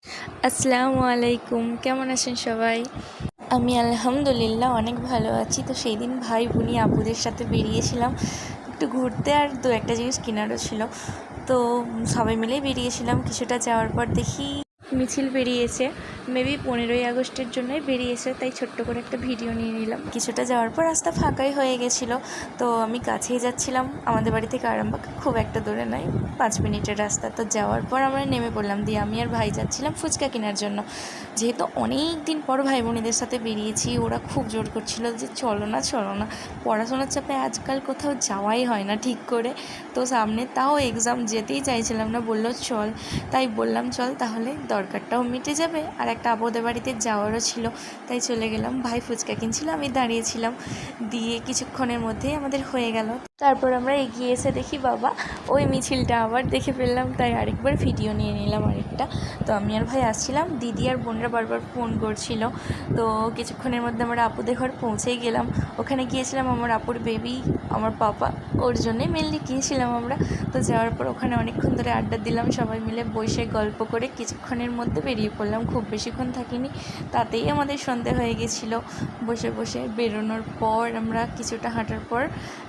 আসসালামু আলাইকুম, কেমন আছেন সবাই? আমি আলহামদুলিল্লাহ অনেক ভালো আছি। তো সেই দিন ভাই বোনি আপুদের সাথে বেরিয়েছিলাম একটু ঘুরতে, আর দু একটা জিনিস কেনারও ছিল। তো সবাই মিলেই বেরিয়েছিলাম। কিছুটা যাওয়ার পর দেখি মিছিল বেরিয়েছে, মেবি 15ই আগস্টের জন্যই বেরিয়েছে, তাই ছোট্ট করে একটা ভিডিও নিয়ে নিলাম। কিছুটা যাওয়ার পর রাস্তা ফাঁকাই হয়ে গেছিলো। তো আমি কাছেই যাচ্ছিলাম, আমাদের বাড়ি থেকে আরামবাগ খুব একটা দূরে নয়, 5 মিনিটের রাস্তা। তো যাওয়ার পর আমরা নেমে পড়লাম, দিয়ে আমি আর ভাই যাচ্ছিলাম ফুচকা কেনার জন্য। যেহেতু অনেক দিন পর ভাই বোনেদের সাথে বেরিয়েছি, ওরা খুব জোর করছিল যে চলো না চলো না। পড়াশোনার চাপে আজকাল কোথাও যাওয়াই হয় না ঠিক করে। তো সামনে তাও এক্সাম, যেতেই চাইছিলাম না, বললো চল। তাই বললাম চল, তাহলে দরকারটাও মিটে যাবে, আর একটা আপুদের বাড়িতে যাওয়ারও ছিল, তাই চলে গেলাম। ভাই ফুচকা কিনছিল, আমি দাঁড়িয়েছিলাম। দিয়ে কিছুক্ষণের মধ্যেই আমাদের হয়ে গেল। তারপর আমরা এগিয়ে এসে দেখি বাবা ওই মিছিলটা আবার দেখে ফেললাম, তাই আরেকবার ভিডিও নিয়ে নিলাম আরেকটা। তো আমি আর ভাই আসছিলাম, দিদি আর বোনরা বারবার ফোন করছিল। তো কিছুক্ষণের মধ্যে আমরা আপুদের ঘর পৌঁছেই গেলাম। ওখানে গিয়েছিলাম আমার আপুর বেবি, আমার পাপা, ওর জন্যই মেনলি গিয়েছিলাম আমরা। তো যাওয়ার পর ওখানে অনেকক্ষণ ধরে আড্ডা দিলাম, সবাই মিলে বসে গল্প করে কিছুক্ষণের মধ্যে বেরিয়ে পড়লাম। খুব বেশিক্ষণ থাকিনি, তাতেই আমাদের সন্ধে হয়ে গেছিলো। বসে বসে বেরোনোর পর আমরা কিছুটা হাঁটার পর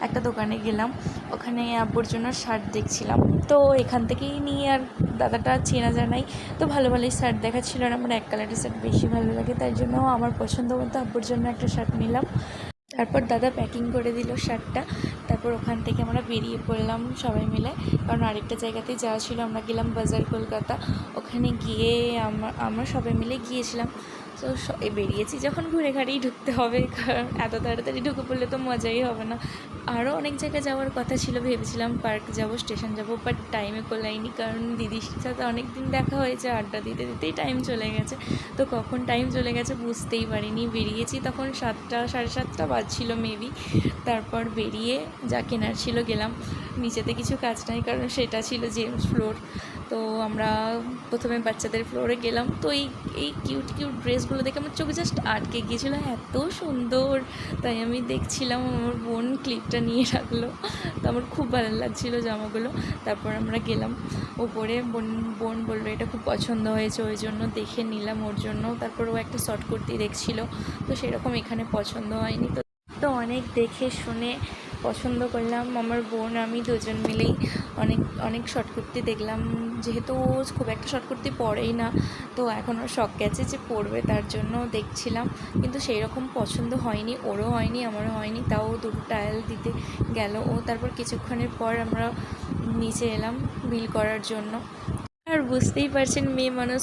একটা দোকানে গেলাম, ওখানে আপুর জন্য শার্ট দেখছিলাম। তো এখান থেকেই নিয়ে, আর দাদাটা চেনা জানাই, তো ভালো ভালোই শার্ট দেখাচ্ছিল। আর আমার এক কালারের শার্ট বেশি ভালো লাগে, তাই জন্য আমার পছন্দ মতো আপুর জন্য একটা শার্ট নিলাম। তারপর দাদা প্যাকিং করে দিল শার্টটা। তারপর ওখান থেকে আমরা বেরিয়ে পড়লাম সবাই মিলে, কারণ আরেকটা জায়গাতে যাওয়া ছিল। আমরা গেলাম বাজার কলকাতা। ওখানে গিয়ে আমরা সবাই মিলে গিয়েছিলাম। তো বেরিয়েছি যখন ঘুরে ঘাড়েই ঢুকতে হবে, কারণ এত তাড়াতাড়ি ঢুকে পড়লে তো মজাই হবে না। আরও অনেক জায়গায় যাওয়ার কথা ছিল, ভেবেছিলাম পার্ক যাব, স্টেশন যাব, বাট টাইমে কোলাইনি, কারণ দিদির সাথে অনেক দিন দেখা হয়েছে, আড্ডা দিতে দিতেই টাইম চলে গেছে। তো কখন টাইম চলে গেছে বুঝতেই পারিনি। বেরিয়েছি তখন 7টা, 7:30 বাজছিল মেবি। তারপর বেরিয়ে যা কেনার ছিল গেলাম। নিচেতে কিছু কাজ নাই, কারণ সেটা ছিল জেমস ফ্লোর। তো আমরা প্রথমে বাচ্চাদের ফ্লোরে গেলাম। তো এই কিউট কিউট ড্রেসগুলো দেখে আমার চোখে জাস্ট আটকে গিয়েছিলো, এত সুন্দর। তাই আমি দেখছিলাম, আমার বোন ক্লিপটা নিয়ে রাখলো। তো আমার খুব ভালো লাগছিলো জামাগুলো। তারপর আমরা গেলাম ওপরে, বোন বললো এটা খুব পছন্দ হয়েছে, ওই জন্য দেখে নিলাম ওর জন্য। তারপর ও একটা শর্ট কুর্তি দেখছিল, তো সেরকম এখানে পছন্দ হয়নি। তো অনেক দেখে শুনে পছন্দ করলাম, আমার বোন আমি দুজন মিলেই অনেক অনেক শর্ট কুর্তি দেখলাম। যেহেতু ও খুব একটা শর্ট কুর্তি পরেই না, তো এখন ওর শখ গেছে যে পরবে, তার জন্য দেখছিলাম। কিন্তু সেই রকম পছন্দ হয়নি, ওরও হয়নি আমারও হয়নি। তাও দুটো ট্রায়াল দিতে গেল ও। তারপর কিছুক্ষণের পর আমরা নিচে এলাম বিল করার জন্য। আর বুঝতেই পারছেন, মেয়ে মানুষ